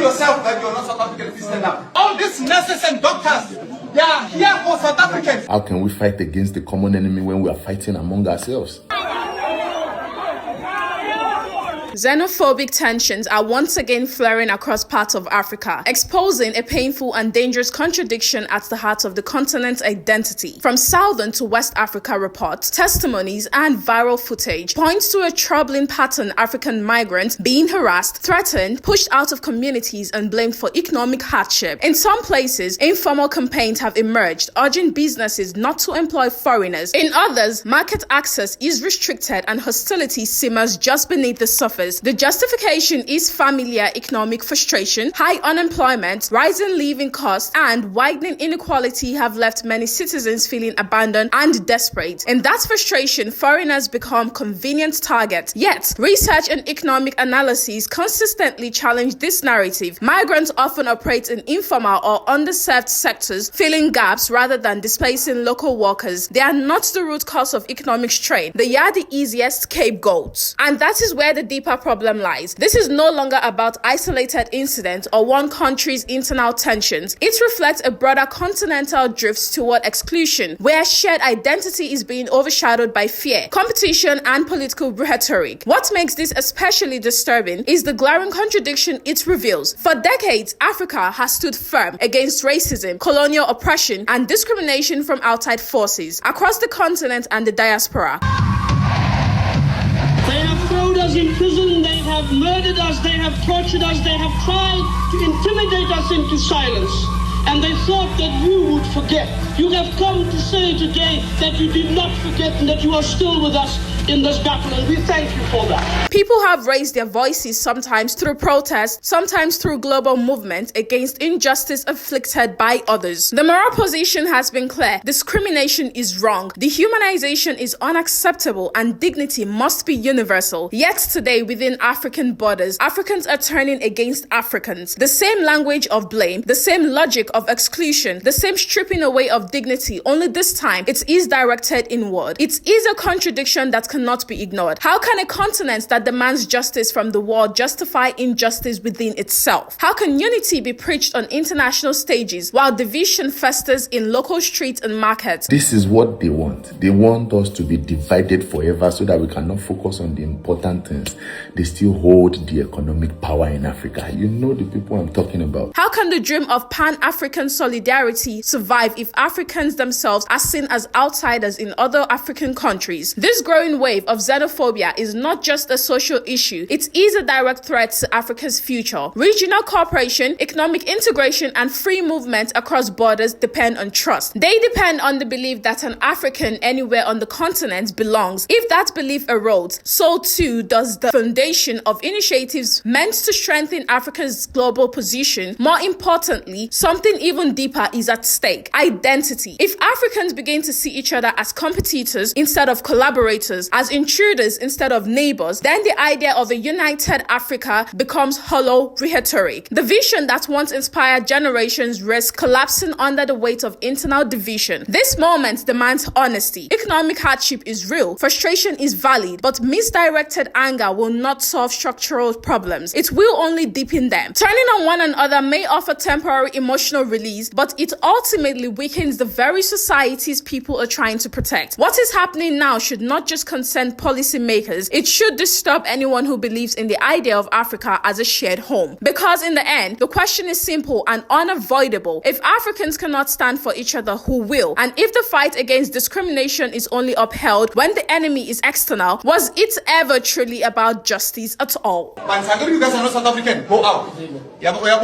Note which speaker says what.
Speaker 1: yourself that you're not South African, please stand up. All these nurses and doctors, they are here for South Africans.
Speaker 2: How can we fight against the common enemy when we are fighting among ourselves?
Speaker 3: Xenophobic tensions are once again flaring across parts of Africa, exposing a painful and dangerous contradiction at the heart of the continent's identity. From Southern to West Africa reports, testimonies, and viral footage points to a troubling pattern: African migrants being harassed, threatened, pushed out of communities, and blamed for economic hardship. In some places, informal campaigns have emerged, urging businesses not to employ foreigners. In others, market access is restricted and hostility simmers just beneath the surface. The justification is familiar economic frustration, high unemployment, rising living costs, and widening inequality have left many citizens feeling abandoned and desperate. In that frustration, foreigners become convenient targets. Yet, research and economic analyses consistently challenge this narrative. Migrants often operate in informal or underserved sectors, filling gaps rather than displacing local workers. They are not the root cause of economic strain. They are the easiest scapegoats. And that is where the deeper problem lies. This is no longer about isolated incidents or one country's internal tensions. It reflects a broader continental drift toward exclusion, where shared identity is being overshadowed by fear, competition, and political rhetoric. What makes this especially disturbing is the glaring contradiction it reveals. For decades, Africa has stood firm against racism, colonial oppression, and discrimination from outside forces across the continent and the diaspora.
Speaker 4: They have thrown us in prison, they have murdered us, they have tortured us, they have tried to intimidate us into silence. And they thought that you would forget. You have come to say today that you did not forget and that you are still with us in this battle, and we thank you for that.
Speaker 3: People have raised their voices, sometimes through protests, sometimes through global movement against injustice inflicted by others. The moral position has been clear: discrimination is wrong, dehumanization is unacceptable, and dignity must be universal. Yet today, within African borders, Africans are turning against Africans. The same language of blame, the same logic of exclusion, the same stripping away of dignity, only this time it is directed inward. It is a contradiction that cannot be ignored. How can a continent that demands justice from the world justify injustice within itself? How can unity be preached on international stages while division festers in local streets and markets?
Speaker 2: This is what they want. They want us to be divided forever so that we cannot focus on the important things. They still hold the economic power in Africa. You know the people I'm talking about.
Speaker 3: How can the dream of Pan-African solidarity survive if Africans themselves are seen as outsiders in other African countries? This growing wave of xenophobia is not just a social issue, it is a direct threat to Africa's future. Regional cooperation, economic integration, and free movement across borders depend on trust. They depend on the belief that an African anywhere on the continent belongs. If that belief erodes, so too does the foundation of initiatives meant to strengthen Africa's global position. More importantly, something even deeper is at stake: identity. If Africans begin to see each other as competitors instead of collaborators, as intruders instead of neighbors, then the idea of a united Africa becomes hollow rhetoric. The vision that once inspired generations risks collapsing under the weight of internal division. This moment demands honesty. Economic hardship is real, frustration is valid, but misdirected anger will not solve structural problems. It will only deepen them. Turning on one another may offer temporary emotional release, but it ultimately weakens the very societies people are trying to protect. What is happening now should not just concern policymakers, it should disturb anyone who believes in the idea of Africa as a shared home. Because in the end, the question is simple and unavoidable. If Africans cannot stand for each other, who will? And if the fight against discrimination is only upheld when the enemy is external, was it ever truly about justice at all?
Speaker 1: You guys are not South African. Go out.